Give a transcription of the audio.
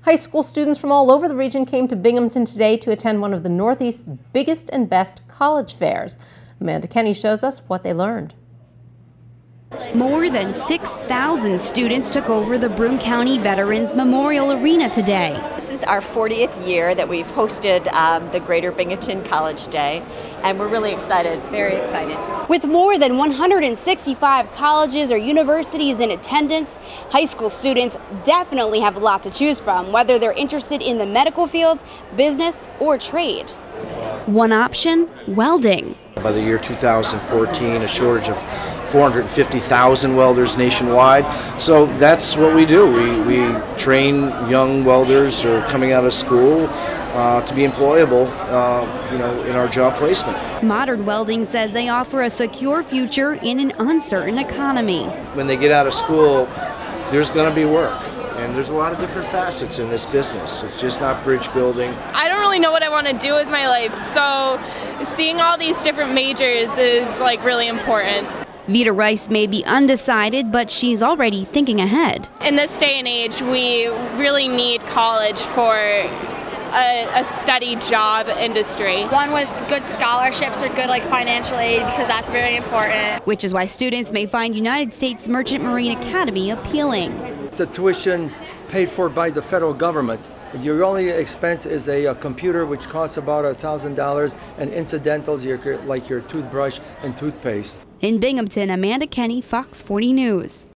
High school students from all over the region came to Binghamton today to attend one of the Northeast's biggest and best college fairs. Amanda Kenny shows us what they learned. More than 6,000 students took over the Broome County Veterans Memorial Arena today. This is our 40th year that we've hosted the Greater Binghamton College Day, and we're really excited, very excited. With more than 165 colleges or universities in attendance, high school students definitely have a lot to choose from, whether they're interested in the medical fields, business, or trade. One option, welding. By the year 2014, a shortage of 450,000 welders nationwide. So that's what we do. We train young welders who are coming out of school to be employable, in our job placement. Modern Welding says they offer a secure future in an uncertain economy. When they get out of school, there's going to be work. And there's a lot of different facets in this business. It's just not bridge building. I don't really know what I want to do with my life, so seeing all these different majors is really important. Vita Rice may be undecided, but she's already thinking ahead. In this day and age, we really need college for a steady job industry. One with good scholarships or good financial aid, because that's very important. Which is why students may find United States Merchant Marine Academy appealing. It's a tuition paid for by the federal government. Your only expense is a computer, which costs about $1,000, and incidentals like your toothbrush and toothpaste. In Binghamton, Amanda Kenny, Fox 40 News.